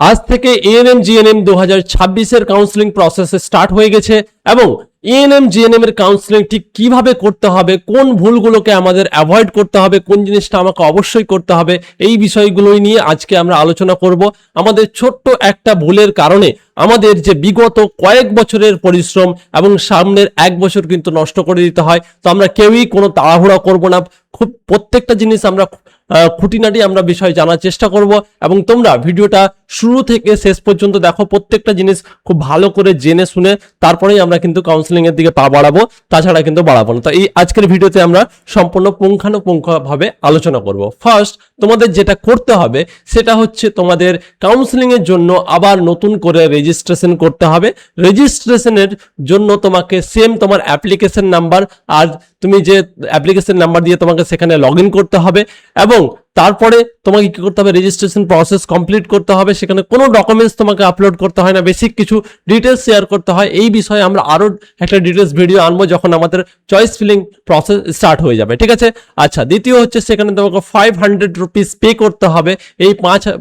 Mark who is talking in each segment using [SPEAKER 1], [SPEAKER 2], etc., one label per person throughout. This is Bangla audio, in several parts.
[SPEAKER 1] আজ থেকে এএনএম জিএনএম 2026 এর কাউন্সিলিং প্রসেস স্টার্ট হয়ে গেছে এবং এএনএম জিএনএম এর কাউন্সিলিং ঠিক কিভাবে করতে হবে, কোন ভুলগুলোকে আমাদের অ্যাভয়েড করতে হবে, কোন জিনিসটা আমাকে অবশ্যই করতে হবে, এই বিষয়গুলোই নিয়ে আজকে আমরা আলোচনা করব। আমাদের ছোট্ট একটা ভুলের কারণে আমাদের যে বিগত কয়েক বছরের পরিশ্রম এবং সামনের এক বছর কিন্তু নষ্ট করে দিতে হয়। তো আমরা কেউই কোনো তাড়াহুড়া করব না, খুব প্রত্যেকটা জিনিস আমরা খুঁটিনাটি আমরা বিষয় জানার চেষ্টা করব এবং তোমরা ভিডিওটা শুরু থেকে শেষ পর্যন্ত দেখো, প্রত্যেকটা জিনিস খুব ভালো করে জেনে শুনে তারপরেই আমরা কিন্তু কাউন্সিলিং এর দিকে পা বাড়াবো, তাছাড়া কিন্তু বাড়াবো না। তো এই আজকের ভিডিওতে আমরা সম্পূর্ণ পুঙ্খানুপুঙ্খভাবে আলোচনা করব। ফার্স্ট তোমাদের যেটা করতে হবে সেটা হচ্ছে তোমাদের কাউন্সিলিং এর জন্য আবার নতুন করে রেজিস্ট্রেশন করতে হবে। রেজিস্ট্রেশনের জন্য তোমাকে সেম তোমার অ্যাপ্লিকেশন নাম্বার আর তুমি যে অ্যাপ্লিকেশন নাম্বার দিয়ে তোমাকে সেখানে লগ ইন করতে হবে এবং তারপরে তোমাকে কি করতে হবে, রেজিস্ট্রেশন প্রসেস কমপ্লিট করতে হবে। সেখানে কোনো ডকুমেন্টস তোমাকে আপলোড করতে হয় না, বেসিক কিছু ডিটেলস শেয়ার করতে হয়। এই বিষয়ে আমরা আরো একটা ডিটেলস ভিডিও আনবো যখন আমাদের চয়েস ফিলিং প্রসেস স্টার্ট হয়ে যাবে, ঠিক আছে। আচ্ছা, দ্বিতীয় হচ্ছে সেখানে তোমাকে 500 রুপিস পে করতে হবে। এই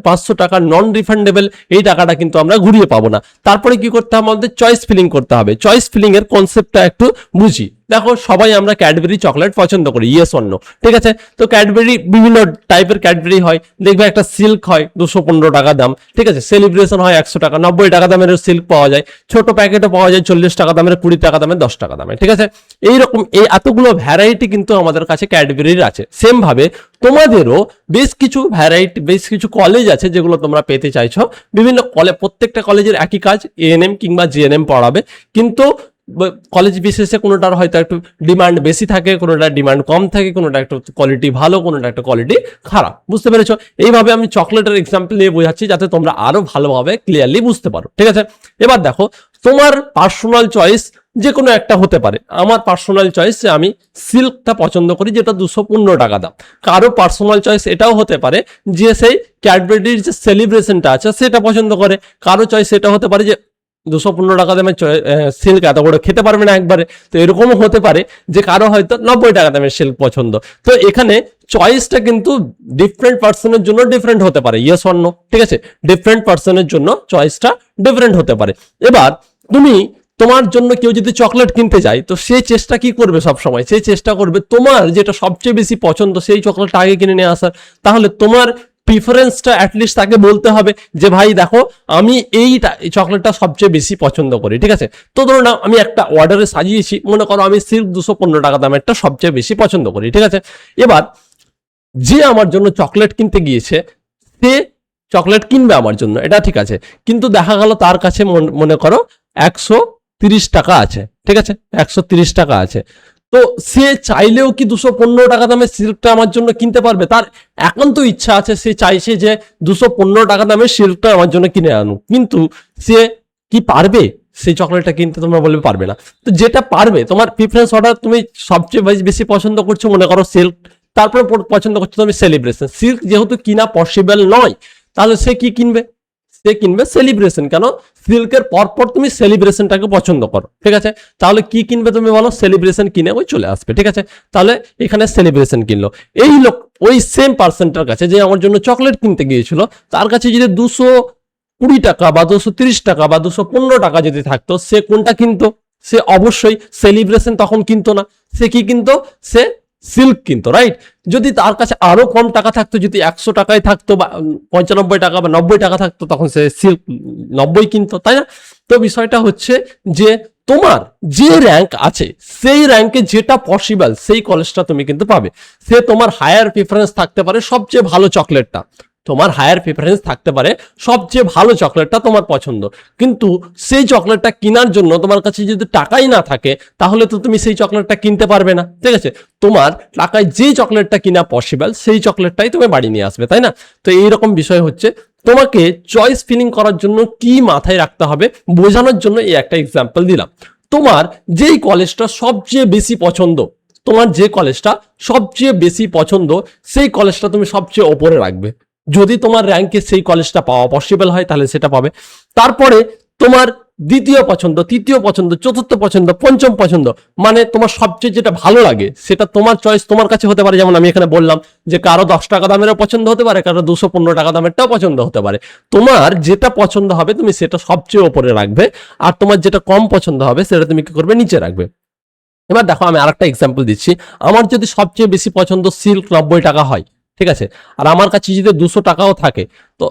[SPEAKER 1] 500 টাকা নন রিফান্ডেবল, এই টাকাটা কিন্তু আমরা ঘুরিয়ে পাবো না। তারপরে কি করতে হবে, আমাদের চয়েস ফিলিং করতে হবে। চয়েস ফিলিং এর কনসেপ্টটা একটু বুঝি। দেখো, সবাই আমরা ক্যাডবেরি চকলেট পছন্দ করি, ইয়েস অর নো, ঠিক আছে। তো ক্যাডবেরি বিভিন্ন টাইপের ক্যাডবেরি হয়, দেখবে একটা সিল্ক হয় 215 টাকা দাম, ঠিক আছে। সেলিব্রেশন হয় 100 টাকা, 90 টাকা দামের সিল্ক পাওয়া যায়, ছোট প্যাকেটও পাওয়া যায় 40 টাকা দামের, 20 টাকা দামের, 10 টাকা দামের, ঠিক আছে। এইরকম এই এতগুলো ভ্যারাইটি কিন্তু আমাদের কাছে ক্যাডবেরির আছে। সেম ভাবে তোমাদেরও বেশ কিছু ভ্যারাইটি, বেশ কিছু কলেজ আছে যেগুলো তোমরা পেতে চাইছো। বিভিন্ন কলেজ, প্রত্যেকটা কলেজের একই কাজ, এএনএম কিংবা জিএনএম পড়াবে, কিন্তু কলেজ বিশেষে কোনোটার হয়তো একটু ডিমান্ড বেশি থাকে, কোনোটা ডিমান্ড কম থাকে, কোনোটা একটু কোয়ালিটি ভালো, কোনোটা একটা কোয়ালিটি খারাপ, বুঝতে পেরেছো। এইভাবে আমি চকলেটের এক্সাম্পল নিয়ে বোঝাচ্ছি যাতে তোমরা আরো ভালোভাবে ক্লিয়ারলি বুঝতে পারো, ঠিক আছে। এবার দেখো, তোমার পার্সোনাল চয়েস যে কোনো একটা হতে পারে। আমার পার্সোনাল চয়েস যে আমি সিল্কটা পছন্দ করি, যেটা 215 টাকা দাম। কারো পার্সোনাল চয়েস এটাও হতে পারে যে সেই ক্যাডবেরির যে সেলিব্রেশনটা আছে সেটা পছন্দ করে। কারো চয়েস এটা হতে পারে যে 215 টাকা দামের সিল্ক এত করে খেতে পারবে না একবারে। তো এরকমও হতে পারে যে কারো হয়তো 90 টাকা দামের সিল্ক পছন্দ। তো এখানে চয়েসটা কিন্তু ডিফারেন্ট পার্সনের জন্য ডিফারেন্ট হতে পারে, ইয়েস অর নো, ঠিক আছে। ডিফারেন্ট পার্সনের জন্য চয়েসটা ডিফারেন্ট হতে পারে। এবার তোমার জন্য কেউ যদি চকলেট কিনতে যায়, তো সে চেষ্টা কি করবে, সব সময় সে চেষ্টা করবে তোমার যেটা সবচেয়ে বেশি পছন্দ সেই চকলেটটা আগে কিনে নিয়ে আসার। তাহলে তোমার প্রিফারেন্সটা অ্যাটলিস্ট তাকে বলতে হবে যে ভাই দেখো, আমি এই চকলেটটা সবচেয়ে বেশি পছন্দ করি, ঠিক আছে। তো ধরো না, আমি একটা অর্ডারে সাজিয়েছি, মনে করো আমি সিল্ক 215 টাকা দামেরটা সবচেয়ে বেশি পছন্দ করি, ঠিক আছে। এবার যে আমার জন্য চকলেট কিনতে গিয়েছে, সে চকলেট কিনবে আমার জন্য, এটা ঠিক আছে, কিন্তু দেখা গেল তার কাছে মনে করো 130 টাকা আছে, ঠিক আছে, 130 টাকা আছে। তো সে চাইলেও কি 215 টাকা দামের সিল্কটা আমার জন্য কিনতে পারবে? তার একান্ত ইচ্ছা আছে, সে চাইছে যে 215 টাকা দামের সিল্কটা আমার জন্য কিনে আনুক, কিন্তু সে কি পারবে সেই চকলেটটা কিনতে? তোমরা বলবে পারবে না। তো যেটা পারবে, তোমার প্রিফারেন্স অর্ডার, তুমি সবচেয়ে বেশি পছন্দ করছো মনে করো সিল্ক, তারপরে পছন্দ করছো তুমি সেলিব্রেশন। সিল্ক যেহেতু কিনা পসিবল নয়, তাহলে সে কি কিনবে? সে কিনবে সেলিব্রেশন। কেন? সিল্কের পরপর তুমি সেলিব্রেশনটাকে পছন্দ করো, ঠিক আছে। তাহলে কি কিনবে তুমি বলো? সেলিব্রেশন কিনে ওই চলে আসবে, ঠিক আছে। তাহলে এখানে সেলিব্রেশন কিনলো। এই লোক ওই সেম পার্সনটার কাছে যে আমার জন্য চকলেট কিনতে গিয়েছিল, তার কাছে যদি 220 টাকা বা 230 টাকা বা 215 টাকা যদি থাকতো, সে কোনটা কিনতো? সে অবশ্যই সেলিব্রেশন তখন কিনতো না, সে কি কিনতো? সে সিল্ক কিনতো, রাইট। যদি তার কাছে আরো কম টাকা থাকতো, যদি 100 টাকায় থাকতো বা 95 টাকা বা 90 টাকা থাকতো, তখন সে সিল্ক 90 কিনতো, তাই না? তো বিষয়টা হচ্ছে যে তোমার যে র্যাঙ্ক আছে সেই র্যাঙ্কে যেটা পসিবল সেই কলেজটা তুমি কিন্তু পাবে। সে তোমার হায়ার প্রিফারেন্স থাকতে পারে সবচেয়ে ভালো চকলেটটা, তোমার হায়ার প্রিফারেন্স থাকতে পারে সবচেয়ে ভালো চকলেটটা তোমার পছন্দ, কিন্তু সেই চকলেটটা কেনার জন্য তোমার কাছে যদি টাকাই না থাকে, তাহলে তো তুমি সেই চকলেটটা কিনতে পারবে না, ঠিক আছে। তোমার টাকায় যেই চকলেটটা কিনা পসিবল সেই চকলেটটাই তুমি বাড়ি নিয়ে আসবে, তাই না? তো এইরকম বিষয় হচ্ছে, তোমাকে চয়েস ফিলিং করার জন্য কি মাথায় রাখতে হবে বোঝানোর জন্য এই একটা এক্সাম্পল দিলাম। তোমার যেই কলেজটা সবচেয়ে বেশি পছন্দ, তোমার যে কলেজটা সবচেয়ে বেশি পছন্দ সেই কলেজটা তুমি সবচেয়ে ওপরে রাখবে। যদি তোমার র্যাঙ্কে সেই কলেজটা পাওয়া পসিবল হয় তাহলে সেটা পাবে। তারপরে তোমার দ্বিতীয় পছন্দ, তৃতীয় পছন্দ, চতুর্থ পছন্দ, পঞ্চম পছন্দ, মানে তোমার সবচেয়ে যেটা ভালো লাগে সেটা তোমার চয়েস তোমার কাছে হতে পারে। যেমন আমি এখানে বললাম যে কারো 10 টাকা দামেরও পছন্দ হতে পারে, কারো 215 টাকা দামেরটাও পছন্দ হতে পারে। তোমার যেটা পছন্দ হবে তুমি সেটা সবচেয়ে উপরে রাখবে, আর তোমার যেটা কম পছন্দ হবে সেটা তুমি কি করবে, নিচে রাখবে। এবার দেখো আমি আরেকটা এক্সাম্পল দিচ্ছি। আমার যদি সবচেয়ে বেশি পছন্দ সিল্ক 90 টাকা হয়, ঠিক আছে, আর আমার কাছে যদি 200 টাকাও থাকে, তো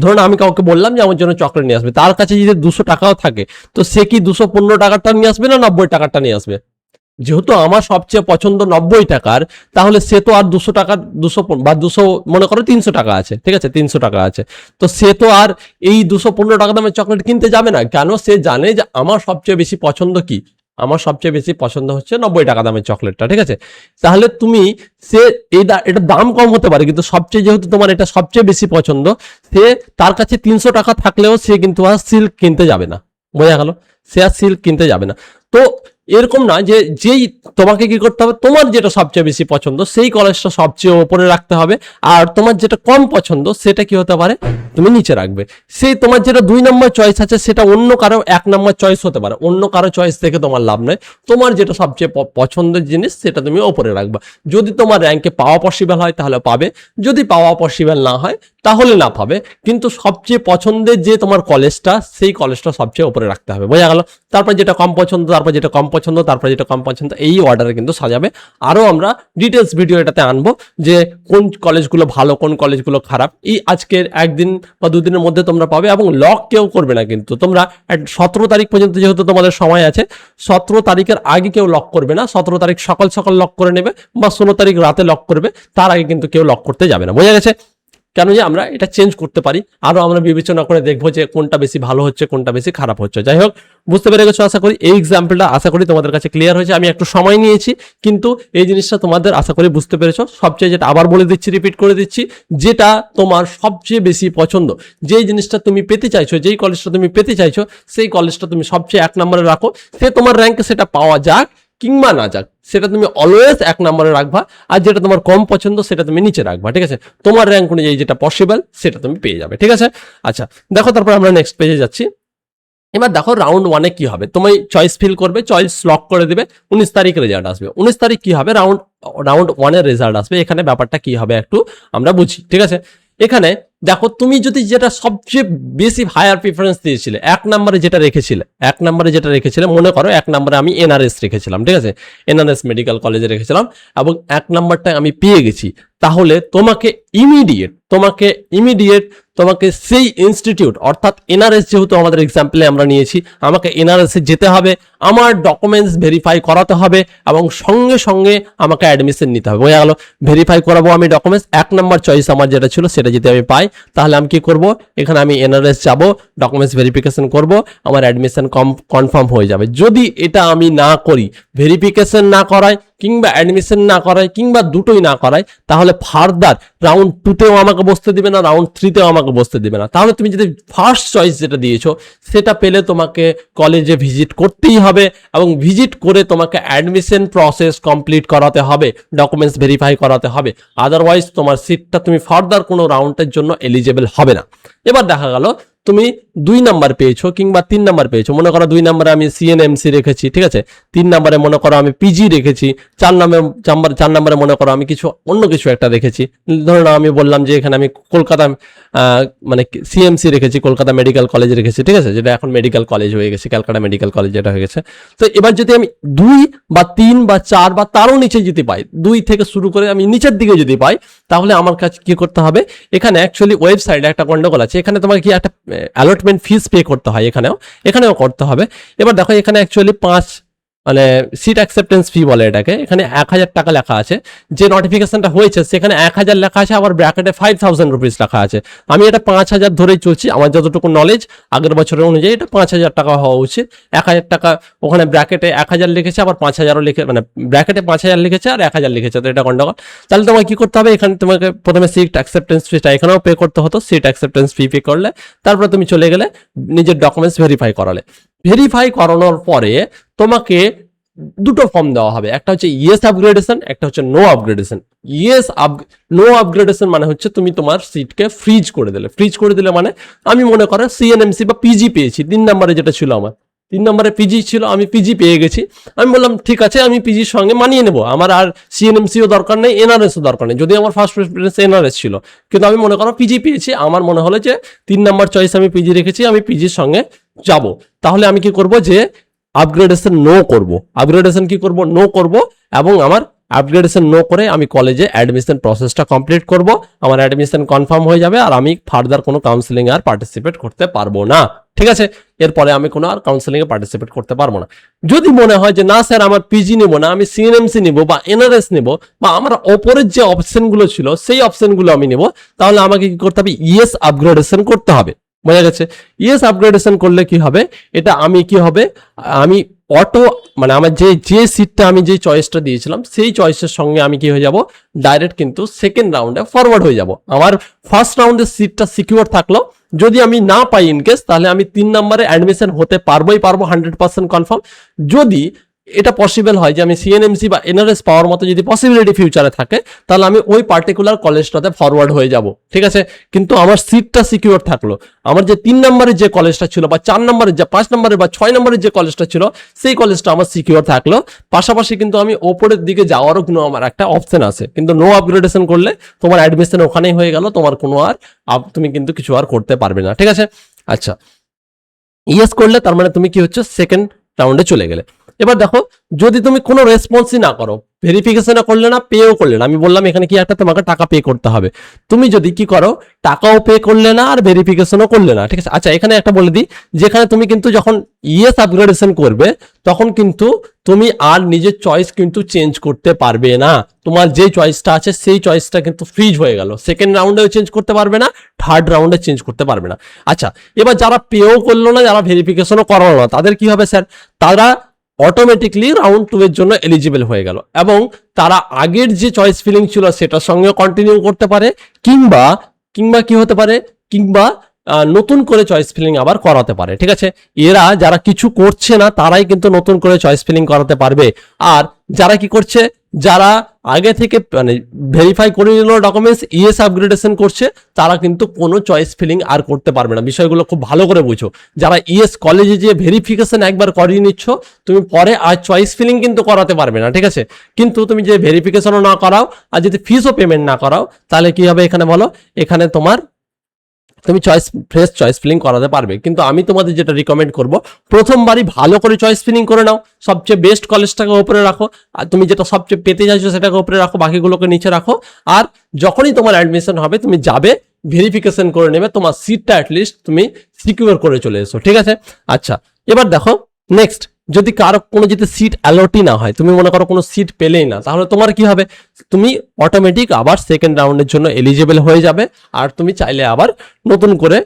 [SPEAKER 1] ধরুন আমি কাউকে বললাম যে আমার জন্য চকলেট নিয়ে আসবে, তার কাছে যদি 200 টাকাও থাকে, তো সে কি 215 টাকাটা নিয়ে আসবে না 90 টাকাটা নিয়ে আসবে? যেহেতু আমার সবচেয়ে পছন্দ 90 টাকার, তাহলে সে তো আর 200 টাকার 200 বা 200 মনে করো 300 টাকা আছে, ঠিক আছে, 300 টাকা আছে, তো সে তো আর এই 215 টাকা দামের চকলেট কিনতে যাবে না। কেন? সে জানে যে আমার সবচেয়ে বেশি পছন্দ কি, আমার সবচেয়ে বেশি পছন্দ হচ্ছে 90 টাকা দামের চকলেটটা, ঠিক আছে। তাহলে তুমি সে এটা দাম কম হতে পারে, কিন্তু সবচেয়ে যেহেতু তোমার এটা সবচেয়ে বেশি পছন্দ, সে তার কাছে 300 টাকা থাকলেও সে কিন্তু আর সিল্ক কিনতে যাবে না। বোঝা গেল? সে আর সিল্ক কিনতে যাবে না। তো এরকম না যে যেই তোমাকে কি করতে হবে, তোমার যেটা সবচেয়ে বেশি পছন্দ সেই কলেজটা সবচেয়ে উপরে রাখতে হবে, আর তোমার যেটা কম পছন্দ সেটা কি হতে পারে, তুমি নিচে রাখবে। সেই তোমার যেটা 2 নম্বর চয়েস আছে সেটা অন্য কারো 1 নম্বর চয়েস হতে পারে, অন্য কারো চয়েস থেকে তোমার লাভ নেই। তোমার যেটা সবচেয়ে পছন্দের জিনিস সেটা তুমি উপরে রাখবা। যদি তোমার র্যাঙ্কে পাওয়া পসিবল হয় তাহলে পাবে, যদি পাওয়া পসিবল না হয় তাহলে না পাবে, কিন্তু সবচেয়ে পছন্দের যে তোমার কলেজটা সেই কলেজটা সবচেয়ে উপরে রাখতে হবে। বোঝা গেল? তারপর যেটা কম পছন্দ, তারপর যেটা কম পছন্দ, তারপর যেটা কম পছন্দ, এই অর্ডারে কিন্তু সাজাবে। আরো আমরা ডিটেলস ভিডিও এটাতে আনবো যে কোন কলেজগুলো ভালো, কোন কলেজগুলো খারাপ, এই আজকের 1 দিন বা 2 দিনের মধ্যে তোমরা পাবে। এবং লক কেউ করবে না, কিন্তু তোমরা 17 তারিখ পর্যন্ত যেহেতু তোমাদের সময় আছে, 17 তারিখের আগে কেউ লক করবে না। 17 তারিখ সকাল সকাল লক করে নেবে বা 16 তারিখ রাতে লক করবে, তার আগে কিন্তু কেউ লক করতে যাবে না। বোঝা গেছে? কেন? যে আমরা এটা চেঞ্জ করতে পারি, আরো আমরা বিবেচনা করে দেখবো যে কোনটা বেশি ভালো হচ্ছে, কোনটা বেশি খারাপ হচ্ছে। যাই হোক, বুঝতে পেরে গেছো আশা করি। এই এক্সাম্পলটা আশা করি তোমাদের কাছে ক্লিয়ার হয়েছে। আমি একটু সময় নিয়েছি, কিন্তু এই জিনিসটা তোমাদের আশা করি বুঝতে পেরেছো। সবচেয়ে যেটা আবার বলে দিচ্ছি, রিপিট করে দিচ্ছি, যেটা তোমার সবচেয়ে বেশি পছন্দ, যেই জিনিসটা তুমি পেতে চাইছো, যেই কলেজটা তুমি পেতে চাইছো, সেই কলেজটা তুমি সবচেয়ে 1 নম্বরে রাখো। সে তোমার র্যাঙ্কে সেটা পাওয়া যাক কিংবা না যাক, সেটা তুমি অলওয়েজ 1 নম্বরে রাখবা। আর যেটা তোমার কম পছন্দ সেটা তুমি নিচে রাখবা, ঠিক আছে। তোমার র্যাঙ্ক অনুযায়ী যেটা পসিবল সেটা তুমি পেয়ে যাবে, ঠিক আছে। আচ্ছা দেখো, তারপর আমরা নেক্সট পেজে যাচ্ছি। এবার দেখো রাউন্ড 1-এ কি হবে, তুমি চয়েস ফিল করবে, চয়েস লক করে দিবে, 19 তারিখ রেজাল্ট আসবে। 19 তারিখ কি হবে, রাউন্ড 1-এর রেজাল্ট আসবে। এখানে ব্যাপারটা কি হবে একটু আমরা বুঝি, ঠিক আছে। এখানে দেখো, তুমি যদি যেটা সবচেয়ে বেশি হায়ার প্রিফারেন্স দিয়েছিলে, 1 নম্বরে যেটা রেখেছিলে, মনে করো 1 নম্বরে আমি এনআরএস রেখেছিলাম, ঠিক আছে, এনআরএস মেডিকেল কলেজে রেখেছিলাম, এবং 1 নম্বরটা আমি পেয়ে গেছি, তাহলে তোমাকে ইমিডিয়েট তোমাকে সেই ইনস্টিটিউট, অর্থাৎ এনআরএস, যেহেতু আমাদের এক্সাম্পলে আমরা নিয়েছি, আমাকে এনআরএস এ যেতে হবে, আমার ডকুমেন্টস ভেরিফাই করাতে হবে, এবং সঙ্গে সঙ্গে আমাকে অ্যাডমিশন নিতে হবে। বোঝা গেল? ভেরিফাই করাবো আমি ডকুমেন্টস। 1 নম্বর চয়েস আমার যেটা ছিল সেটা যদি আমি পাই, তাহলে আমি কি করব, এখানে আমি এনআরএস যাব, ডকুমেন্টস ভেরিফিকেশন করব, আমার অ্যাডমিশন কনফার্ম হয়ে যাবে। যদি এটা আমি না করি, ভেরিফিকেশন না করাই কিংবা অ্যাডমিশন না করাই কিংবা দুটোই না করাই, তাহলে ফার্দার রাউন্ড 2-তেও আমাকে বসতে দিবে না, রাউন্ড 3-তেও আমাকে বসতে দিবে না। তাহলে তুমি যদি ফার্স্ট চয়েস যেটা দিয়েছো সেটা পেলে তোমাকে কলেজে ভিজিট করতেই হবে, এবং ভিজিট করে তোমাকে অ্যাডমিশন প্রসেস কমপ্লিট করাতে হবে, ডকুমেন্টস ভেরিফাই করাতে হবে। আদারওয়াইজ তোমার সিটটা তুমি ফার্দার কোনো রাউন্ডের জন্য এলিজেবল হবে না। এবার দেখা গেল তুমি 2 নাম্বার পেয়েছো কিংবা 3 নাম্বার পেয়েছো। মনে করো 2 নম্বরে আমি সিএনএমসি রেখেছি, ঠিক আছে, 3 নম্বরে মনে করো আমি পিজি রেখেছি, 4 নম্বরে মনে করো আমি অন্য কিছু একটা রেখেছি। ধরুন আমি বললাম যে এখানে আমি কলকাতা মানে সিএমসি রেখেছি, কলকাতা মেডিকেল কলেজ রেখেছি, ঠিক আছে, যেটা এখন মেডিকেল কলেজ হয়ে গেছে, ক্যালকাটা মেডিকেল কলেজ যেটা হয়ে গেছে। তো এবার যদি আমি 2 বা 3 বা 4 বা তারও নিচে যদি পাই, 2 থেকে শুরু করে আমি নিচের দিকে যদি পাই, তাহলে আমার কাছে কি করতে হবে, এখানে অ্যাকচুয়ালি ওয়েবসাইটে একটা গন্ডগোল আছে। এখানে তোমাকে কি একটা অ্যালটমেন্ট ফিস পে করতে হয়, এখানেও করতে হবে। এবার দেখো এখানে অ্যাকচুয়ালি 5 মানে সিট অ্যাকসেপ্টেন্স ফি বলে এটাকে, এখানে 1000 টাকা লেখা আছে। যে নোটিফিকেশনটা হয়েছে সেখানে 1000 লেখা আছে, আবার ব্র্যাকেটে 5000 রুপিস লেখা আছে। আমি এটা 5000 ধরেই চলছি, আমার যতটুকু নলেজ আগের বছরের অনুযায়ী এটা 5000 টাকা হওয়া উচিত। 1000 টাকা ওখানে ব্র্যাকেটে 1000 লিখেছে, আবার 5000ও লিখে, মানে ব্র্যাকেটে 5000 লিখেছে আর 1000 লিখেছে, তো এটা গন্ডগোল। তাহলে তোমাকে কি করতে হবে, এখানে তোমাকে প্রথমে সিট অ্যাকসেপ্টেন্স ফিটা এখানেও পে করতে হতো, সিট অ্যাকসেপ্টেন্স ফি পে করলে তারপরে তুমি চলে গেলে নিজের ডকুমেন্টস ভেরিফাই করালে। ভেরিফাই করানোর পরে তোমাকে দুটো ফর্ম দেওয়া হবে, একটা হচ্ছে ইয়েস আপগ্রেডেশন, একটা হচ্ছে no upgradation. Yes no upgradation মানে হচ্ছে তুমি তোমার সিটকে ফ্রিজ করে দিলে মানে আমি মনে করো সিএনএমসি বা পিজি পেয়েছি 3 নম্বরে যেটা ছিল আমার 3 নম্বরে পিজি ছিল, আমি পিজি পেয়ে গেছি। আমি বললাম ঠিক আছে আমি পিজির সঙ্গে মানিয়ে নেবো, আমার আর সিএনএমসিও দরকার নেই, এনআরএসও দরকার নেই, যদি আমার ফার্স্ট প্রেফারেন্স এনআরএস ছিল, কিন্তু আমি মনে করো পিজি পেয়েছি, আমার মনে হলো যে 3 নম্বর চয়েস আমি পিজি রেখেছি, আমি পিজির সঙ্গে যাব। তাহলে আমি কি করব যে আপগ্রেডেশন নো করব, আপগ্রেডেশন কি করব নো করব, এবং আমার আপগ্রেডেশন নো করে আমি কলেজে অ্যাডমিশন প্রসেসটা কমপ্লিট করব, আমার অ্যাডমিশন কনফার্ম হয়ে যাবে, আর আমি ফার্দার কোনো কাউন্সিলিং আর পার্টিসিপেট করতে পারবো না। ঠিক আছে, এরপরে আমি কোনো আর কাউন্সিলিং এ পার্টিসিপেট করতে পারবো না। যদি মনে হয় যে না স্যার আমার পিজি নেবো না, আমি সিএনএমসি নেবো বা এনআরএস নেবো, বা আমার ওপরের যে অপশনগুলো ছিল সেই অপশনগুলো আমি নেবো, তাহলে আমাকে কি করতে হবে, ইয়েস আপগ্রেডেশন করতে হবে। বোঝা গেছে? ইয়েস আপগ্রেডেশন করলে কি হবে, এটা আমি কি হবে, আমি অটো মানে আমার যে সিটটা আমি যে চয়েসটা দিয়েছিলাম সেই চয়েসের সঙ্গে আমি কি হয়ে যাব, ডাইরেক্ট কিন্তু সেকেন্ড রাউন্ডে ফরওয়ার্ড হয়ে যাব। আমার ফার্স্ট রাউন্ডের সিটটা সিকিউর থাকলো, যদি আমি না পাই ইনকেস, তাহলে আমি 3 নম্বরে অ্যাডমিশন হতে পারবো 100% কনফার্ম। যদি এটা পসিবল হয় যে আমি সিএনএমসি বা এনআরএস পাওয়ার মতো যদি পসিবিলিটি ফিউচারে থাকে, তাহলে আমি ওই পার্টিকুলার কলেজটাতে ফরওয়ার্ড হয়ে যাব। ঠিক আছে, কিন্তু আমার সিটটা সিকিউর থাকলো। আমার যে 3 নম্বরের যে কলেজটা ছিল, বা 4 নম্বরের, যে 5 নম্বরের বা 6 নম্বরের যে কলেজটা ছিল, সেই কলেজটা আমার সিকিউর থাকলো। পাশাপাশি কিন্তু আমি ওপরের দিকে যাওয়ারও কোনো আমার একটা অপশন আছে। কিন্তু নো আপগ্রেডেশন করলে তোমার অ্যাডমিশন ওখানেই হয়ে গেল, তোমার কোনো আর তুমি কিন্তু কিছু আর করতে পারবে না। ঠিক আছে, আচ্ছা ইয়েস করলে তার মানে তুমি কি হচ্ছে, সেকেন্ড রাউন্ডে চলে গেলে। এবার দেখো, যদি তুমি কোনো রেসপন্সই না করো, ভেরিফিকেশন করলে না, পেও করলে না, আমি বললাম এখানে কি একটা তোমাকে টাকা পে করতে হবে, তুমি যদি কি করো, টাকাও পে করলে না আর ভেরিফিকেশনও করলে না। ঠিক আছে, আচ্ছা এখানে একটা বলে দিই, যেখানে তুমি কিন্তু যখন ইয়েস আপগ্রেডেশন করবে, তখন কিন্তু তুমি আর নিজের চয়েস কিন্তু চেঞ্জ করতে পারবে না। তোমার যে চয়েসটা আছে সেই চয়েসটা কিন্তু ফ্রিজ হয়ে গেল, সেকেন্ড রাউন্ডেও চেঞ্জ করতে পারবে না, থার্ড রাউন্ডে চেঞ্জ করতে পারবে না। আচ্ছা, এবার যারা পেও করলো না, যারা ভেরিফিকেশনও করালো না, তাদের কি হবে স্যার, তারা অটোমেটিকলি রাউন্ড 2 এর জন্য এলিজিবল হয়ে গেল, এবং তারা আগের যে চয়েস ফিলিং ছিল সেটার সঙ্গে কন্টিনিউ করতে পারে, কিংবা কিংবা কি হতে পারে, কিংবা নতুন করে চয়েস ফিলিং আবার করাতে পারে। ঠিক আছে, এরা যারা কিছু করছে না তারাই কিন্তু নতুন করে চয়েস ফিলিং করাতে পারবে। আর যারা কি করছে, যারা আগে থেকে মানে ভেরিফাই করে নিল ডকুমেন্টস, ইয়েস আপগ্রেডেশন করছে, তারা কিন্তু কোনো চয়েস ফিলিং আর করতে পারবে না। বিষয়গুলো খুব ভালো করে বুঝো। যারা ইয়েস কলেজে যে ভেরিফিকেশন একবার করিয়ে নিচ্ছ, তুমি পরে আর চয়েস ফিলিং কিন্তু করাতে পারবে না। ঠিক আছে, কিন্তু তুমি যে ভেরিফিকেশনও না করাও আর যদি ফিসও পেমেন্ট না করাও, তাহলে কি হবে এখানে বলো, এখানে তুমি ফ্রেশ চয়েস ফিলিং করাতে পারবে। কিন্তু আমি তোমাদের যেটা রিকমেন্ড করব, প্রথমবারই ভালো করে চয়েস ফিলিং করে নাও, সবচেয়ে বেস্ট কলেজটাকে উপরে রাখো, আর তুমি যেটা সবচেয়ে পেতে চাইছো সেটাকে উপরে রাখো, বাকিগুলোকে নিচে রাখো। আর যখনই তোমার অ্যাডমিশন হবে, তুমি যাবে, ভেরিফিকেশন করে নেবে, তোমার সিটটা অ্যাটলিস্ট তুমি সিকিউর করে চলে এসো। ঠিক আছে, আচ্ছা এবার দেখো নেক্সট, যদি কারো কোনো যদি সিট অ্যালটই না হয়, তুমি মনে করো কোনো সিট পেলেই না, তাহলে তোমার কি হবে, তুমি অটোমেটিক আবার সেকেন্ড রাউন্ডের জন্য এলিজিবল হয়ে যাবে। আর তুমি চাইলে আবার নতুন করে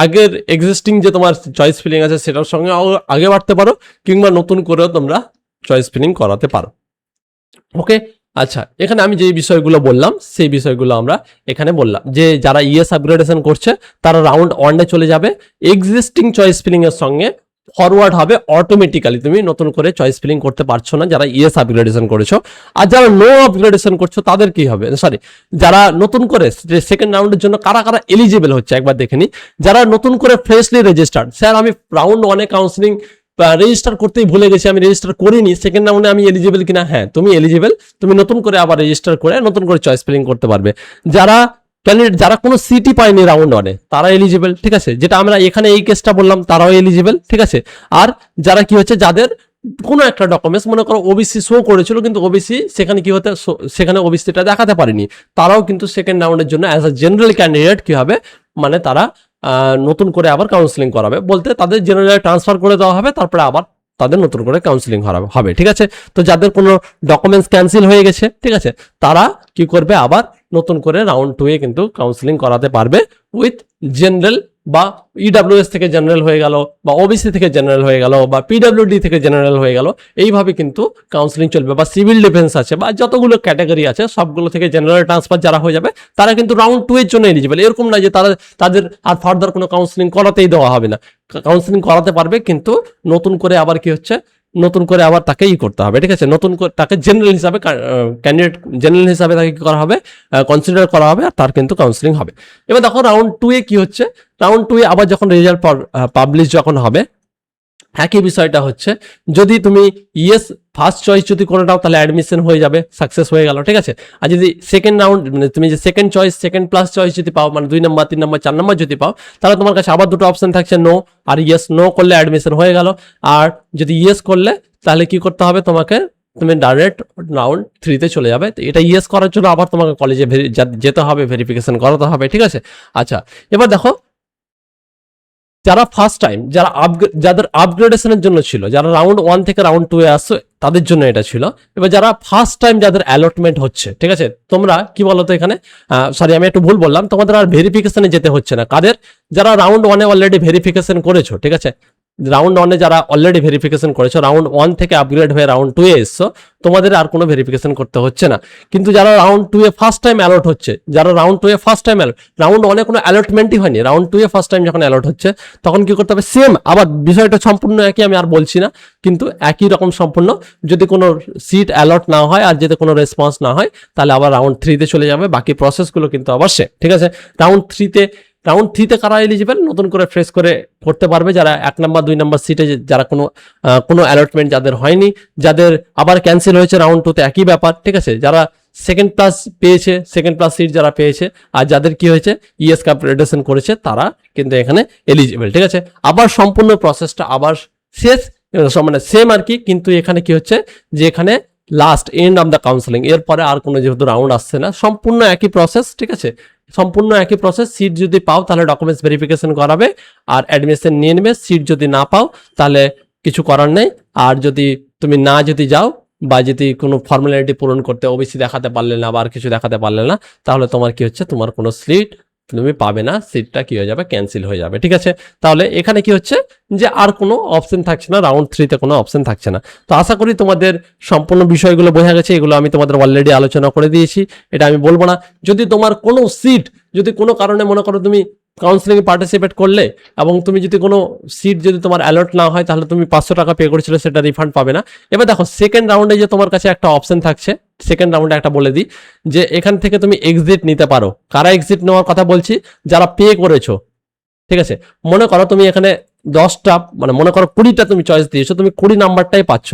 [SPEAKER 1] আগের এক্সিস্টিং যে তোমার চয়েস ফিলিং আছে সেটার সঙ্গে আগে বাড়তে পারো, কিংবা নতুন করেও তোমরা চয়েস ফিলিং করাতে পারো। ওকে, আচ্ছা এখানে আমি যে বিষয়গুলো বললাম সেই বিষয়গুলো আমরা এখানে বললাম, যে যারা ইয়েস আপগ্রেডেশন করছে তারা রাউন্ড 1 চলে যাবে, এক্সিস্টিং চয়েস ফিলিং এর সঙ্গে ফরওয়ার্ড হবে অটোমেটিক্যালি, তুমি নতুন করে চয়েস ফিলিং করতে পারছো না যারা ইয়েস আপগ্রেডেশন করেছো। আর যারা নো আপগ্রেডেশন করছো তাদের কি হবে, সরি যারা নতুন করে সেকেন্ড রাউন্ডের জন্য কারা কারা এলিজিবল হচ্ছে একবার দেখে নি। যারা নতুন করে ফ্রেশলি রেজিস্টার্ড, স্যার আমি রাউন্ড 1 কাউন্সিলিং রেজিস্টার করতেই ভুলে গেছি, আমি রেজিস্টার করিনি, সেকেন্ড রাউন্ডে আমি এলিজিবল কিনা, হ্যাঁ তুমি এলিজিবল, তুমি নতুন করে আবার রেজিস্টার করে নতুন করে চয়েস ফিলিং করতে পারবে। যারা ক্যান্ডিডেট যারা কোনো সিটই পায়নি রাউন্ড 1 তারা এলিজিবল। ঠিক আছে, যেটা আমরা এখানে এই কেসটা বললাম, তারাও এলিজিবল। ঠিক আছে, আর যারা কি হচ্ছে, যাদের কোনো একটা ডকুমেন্টস মনে করো ওবিসি শো করেছিল, কিন্তু ওবিসি সেখানে কি হতে, সেখানে ওবিসিটা দেখাতে পারেনি, তারাও কিন্তু সেকেন্ড রাউন্ডের জন্য অ্যাজ আ জেনারেল ক্যান্ডিডেট কি হবে, মানে তারা নতুন করে আবার কাউন্সিলিং করাবে, বলতে তাদের জেনারেল ট্রান্সফার করে দেওয়া হবে, তারপরে আবার তাদের নতুন করে কাউন্সিলিং হবে। ঠিক আছে, তো যাদের কোনো ডকুমেন্টস ক্যান্সেল হয়ে গেছে, ঠিক আছে, তারা কি করবে, আবার নতুন করে রাউন্ড 2 কিন্তু কাউন্সিলিং করাতে পারবে উইথ জেনারেল, বা ইডাব্লিউএস থেকে জেনারেল হয়ে গেল, বা ওবিসি থেকে জেনারেল হয়ে গেল, বা পিডাব্লিউডি থেকে জেনারেল হয়ে গেল, এইভাবে কিন্তু কাউন্সিলিং চলবে। বা সিভিল ডিফেন্স আছে, বা যতগুলো ক্যাটাগরি আছে সবগুলো থেকে জেনারেল ট্রান্সফার যারা হয়ে যাবে, তারা কিন্তু রাউন্ড 2 এর জন্য এলিজিবল। এরকম না যে তাদের আর ফার্দার কোনো কাউন্সিলিং করাতেই দেওয়া হবে না, কাউন্সিলিং করাতে পারবে, কিন্তু নতুন করে আবার কি হচ্ছে, নতুন করে আবার তাকে করতে হবে, ঠিক আছে, নতুন করে তাকে জেনারেল হিসাবে ক্যান্ডিডেট জেনারেল হিসাবে তাকে কি করা হবে, কনসিডার করা হবে, আর তার কিন্তু কাউন্সিলিং হবে। এবার দেখো রাউন্ড 2 এ কি হচ্ছে, রাউন্ড 2 এ আবার যখন রেজাল্ট পাবলিশ যখন হবে, একই বিষয়টা হচ্ছে, যদি তুমি ইয়েস ফার্স্ট চয়েস যদি করে নাও তাহলে অ্যাডমিশন হয়ে যাবে, সাকসেস হয়ে গেল, ঠিক আছে। আর যদি সেকেন্ড রাউন্ড মানে তুমি যে second choice, second plus choice যদি পাও, মানে 2 নম্বর 3 নম্বর 4 নম্বর যদি পাও, তাহলে তোমার কাছে আবার দুটো অপশন থাকছে, নো আর ইয়েস। নো করলে অ্যাডমিশন হয়ে গেল, আর যদি ইয়েস করলে তাহলে কি করতে হবে তোমাকে, তুমি ডাইরেক্ট রাউন্ড 3 তে চলে যাবে। তো এটা ইয়েস করার জন্য আবার তোমাকে কলেজে যেতে হবে, ভেরিফিকেশন করাতে হবে, ঠিক আছে। আচ্ছা, এবার দেখো যারা ফার্স্ট টাইম, যাদের আপগ্রেডেশনের জন্য ছিল, যারা রাউন্ড 1 থেকে রাউন্ড 2 এ আসছো তাদের জন্য এটা ছিল। এবার যারা ফার্স্ট টাইম যাদের অ্যালটমেন্ট হচ্ছে, ঠিক আছে, তোমরা কি বলতো এখানে, সরি আমি একটু ভুল বললাম, তোমাদের আর ভেরিফিকেশনে যেতে হচ্ছে না। কাদের, যারা রাউন্ড 1 এ অলরেডি ভেরিফিকেশন করেছো, ঠিক আছে, রাউন্ড 1 এ যারা অলরেডি ভেরিফিকেশন করেছো, রাউন্ড 1 থেকে আপগ্রেড হয়ে রাউন্ড 2 এ এসছো, তোমাদের আর কোনো ভেরিফিকেশন করতে হচ্ছে না। কিন্তু যারা রাউন্ড 2 এ ফার্স্ট টাইম অ্যালট হচ্ছে, যারা রাউন্ড 2 এ ফার্স্ট টাইম অ্যালট, রাউন্ড 1 এ কোনো অ্যালটমেন্টই হয়নি, রাউন্ড 2 এ ফার্স্ট টাইম যখন অ্যালট হচ্ছে তখন কি করতে হবে, সেম আবার বিষয়টা সম্পূর্ণ একই, আমি আর বলছি না, কিন্তু একই রকম সম্পূর্ণ। যদি কোনো সিট অ্যালট না হয় আর যদি কোনো রেসপন্স না হয়, তাহলে আবার রাউন্ড 3 তে চলে যাবে, বাকি প্রসেসগুলো কিন্তু আবার সে, ঠিক আছে। রাউন্ড 3 তে কারা এলিজিবল, নতুন করে ফ্রেশ করে করতে পারবে, যারা 1 নম্বর 2 নম্বর সিটে যারা কোনো অ্যালটমেন্ট যাদের হয়নি, যাদের আবার ক্যান্সেল হয়েছে রাউন্ড 2 তে একই ব্যাপার, ঠিক আছে, যারা সেকেন্ড প্লাস পেয়েছে, সেকেন্ড প্লাস সিট যারা পেয়েছে, আর যাদের কি হয়েছে ইএস ক্যাপিটেশন করেছে, তারা কিন্তু এখানে এলিজিবল, ঠিক আছে। আবার সম্পূর্ণ প্রসেসটা আবার শেষ, মানে সেম আর কি, কিন্তু এখানে কি হচ্ছে যে এখানে last end of the counselling, এরপরে আর কোনো যেহেতু রাউন্ড আসছে না, সম্পূর্ণ একই প্রসেস, ঠিক আছে, সম্পূর্ণ একই প্রসেস। সিট যদি পাও তাহলে ডকুমেন্টস ভেরিফিকেশন করাবে আর অ্যাডমিশন নিয়ে নেবে, সিট যদি না পাও তাহলে কিছু করার নেই। আর যদি তুমি যদি যাও বা যদি কোনো ফর্মালিটি পূরণ করতে ওবিসি দেখাতে পারলে না বা আর কিছু দেখাতে পারলে না, তাহলে তোমার কি হচ্ছে, তোমার কোনো সিট তুমি পাবে না, সিটটা কি হয়ে যাবে, ক্যান্সেল হয়ে যাবে, ঠিক আছে। তাহলে এখানে কি হচ্ছে যে আর কোনো অপশন থাকছে না, রাউন্ড 3 তে কোনো অপশন থাকছে না। তো আশা করি তোমাদের সম্পূর্ণ বিষয়গুলো বোঝা গেছে, এগুলো আমি তোমাদের অলরেডি আলোচনা করে দিয়েছি, এটা আমি বলবো না। যদি তোমার কোনো সিট, যদি কোনো কারণে মনে করো তুমি কাউন্সিলিং এ পার্টিসিপেট করলে এবং তুমি যদি কোনো সিট যদি তোমার অ্যালার্ট না হয়, তাহলে তুমি 500 টাকা পে করেছিলে, সেটা রিফান্ড পাবে না। এবার দেখো সেকেন্ড রাউন্ডে যে তোমার কাছে একটা অপশন থাকছে, সেকেন্ড রাউন্ডে একটা বলে দিই যে এখান থেকে তুমি এক্সিট নিতে পারো। কারা এক্সিট নেওয়ার কথা বলছি, যারা পে করেছো, ঠিক আছে। মনে করো তুমি এখানে 10টা, মানে মনে করো 20টা তুমি চয়েস দিয়েছো, তুমি 20 নাম্বারটাই পাচ্ছ।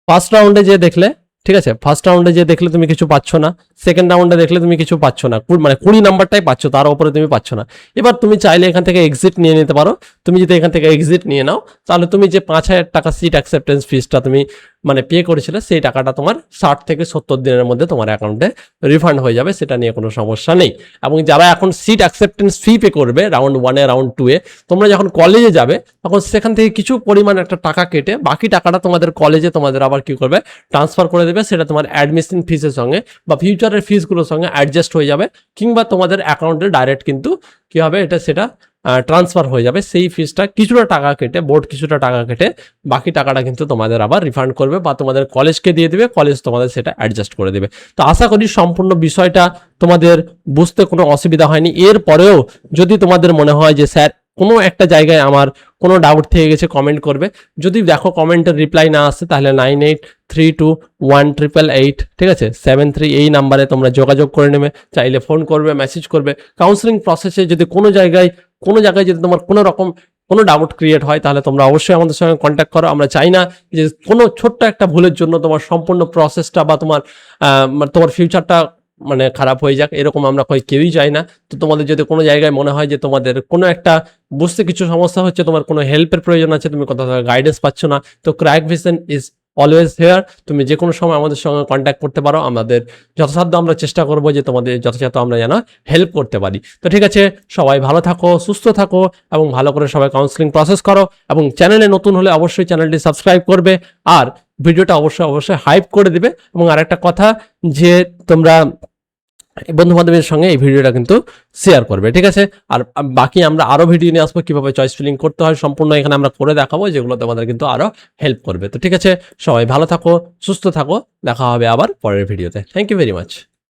[SPEAKER 1] ফার্স্ট রাউন্ডে যে দেখলে, ঠিক আছে, ফার্স্ট রাউন্ডে যে দেখলে তুমি কিছু পাচ্ছ না, সেকেন্ড রাউন্ডে দেখলে তুমি কিছু পাচ্ছ না, মানে 20 নাম্বারটাই পাচ্ছ, তার উপরে তুমি পাচ্ছ না। এবার তুমি চাইলে এখান থেকে এক্সিট নিয়ে নিতে পারো। তুমি যদি এখান থেকে এক্সিট নিয়ে নাও, তাহলে তুমি যে 5000 টাকা সিট অ্যাকসেপ্টেন্স ফিসটা তুমি মানে পে করেছিলে, সেই টাকাটা তোমার 60 থেকে 70 দিনের মধ্যে তোমার অ্যাকাউন্টে রিফান্ড হয়ে যাবে, সেটা নিয়ে কোনো সমস্যা নেই। এবং যারা এখন সিট অ্যাকসেপ্টেন্স ফি পে করবে রাউন্ড 1 এ রাউন্ড 2 এ, তোমরা যখন কলেজে যাবে তখন সেখান থেকে কিছু পরিমাণ একটা টাকা কেটে বাকি টাকাটা তোমাদের কলেজে তোমাদের আবার কি করবে, ট্রান্সফার করে দেবে, সেটা তোমার অ্যাডমিশন ফিসের সঙ্গে বা ফিউচারের ফিসগুলোর সঙ্গে অ্যাডজাস্ট হয়ে যাবে, কিংবা তোমাদের অ্যাকাউন্টে ডাইরেক্ট কিন্তু কি হবে, সেটা ট্রান্সফার হয়ে যাবে। সেই ফিসটা কিছুটা টাকা কেটে, বোর্ড কিছুটা টাকা কেটে বাকি টাকাটা কিন্তু তোমাদের আবার রিফান্ড করবে বা তোমাদের কলেজকে দিয়ে দেবে, কলেজ তোমাদের সেটা অ্যাডজাস্ট করে দেবে। তো আশা করি সম্পূর্ণ বিষয়টা তোমাদের বুঝতে কোনো অসুবিধা হয়নি। এরপরেও যদি তোমাদের মনে হয় যে স্যার কোনো একটা জায়গায় আমার কোনো ডাউট থেকে গেছে, কমেন্ট করবে। যদি দেখো কমেন্টের রিপ্লাই না আসে, তাহলে 98321888, ঠিক আছে, 73 এই নাম্বারে তোমরা যোগাযোগ করে নেবে, চাইলে ফোন করবে, মেসেজ করবে। কাউন্সিলিং প্রসেসে যদি কোনো জায়গায় যদি তোমার কোনো রকম কোনো ডাউট ক্রিয়েট হয়, তাহলে তোমরা অবশ্যই আমাদের সঙ্গে কন্ট্যাক্ট করো। আমরা চাই না যে কোনো ছোট্ট একটা ভুলের জন্য তোমার সম্পূর্ণ প্রসেসটা বা তোমার ফিউচারটা মানে খারাপ হয়ে যাক, এরকম আমরা কেউই চাই না। তো তোমাদের যদি কোনো জায়গায় মনে হয় যে তোমাদের কোনো একটা বুঝতে কিছু সমস্যা হচ্ছে, তোমার কোনো হেল্পের প্রয়োজন আছে, তুমি কোথাও গাইডেন্স পাচ্ছ না, তো Crack Vision is always here. তুমি যে কোনো সময় আমাদের সঙ্গে কন্ট্যাক্ট করতে পারো, আমাদের যথাসাধ্য আমরা চেষ্টা করবো যে তোমাদের যথাযথ আমরা যেন হেল্প করতে পারি। তো ঠিক আছে, সবাই ভালো থাকো, সুস্থ থাকো এবং ভালো করে সবাই কাউন্সিলিং প্রসেস করো। এবং চ্যানেলে নতুন হলে অবশ্যই চ্যানেলটি সাবস্ক্রাইব করবে আর ভিডিওটা অবশ্যই হাইপ করে দিবে। এবং আরেকটা কথা, যে তোমরা বন্ধু বান্ধবের সঙ্গে এই ভিডিওটা কিন্তু শেয়ার করবে, ঠিক আছে। আর বাকি আমরা আরো ভিডিও নিয়ে আসবো কিভাবে চয়েস ফিলিং করতে হয়, সম্পূর্ণ এখানে আমরা করে দেখাবো, যেগুলো তোমাদের কিন্তু আরো হেল্প করবে। তো ঠিক আছে, সবাই ভালো থাকো, সুস্থ থাকো, দেখা হবে আবার পরের ভিডিওতে। Thank you very much.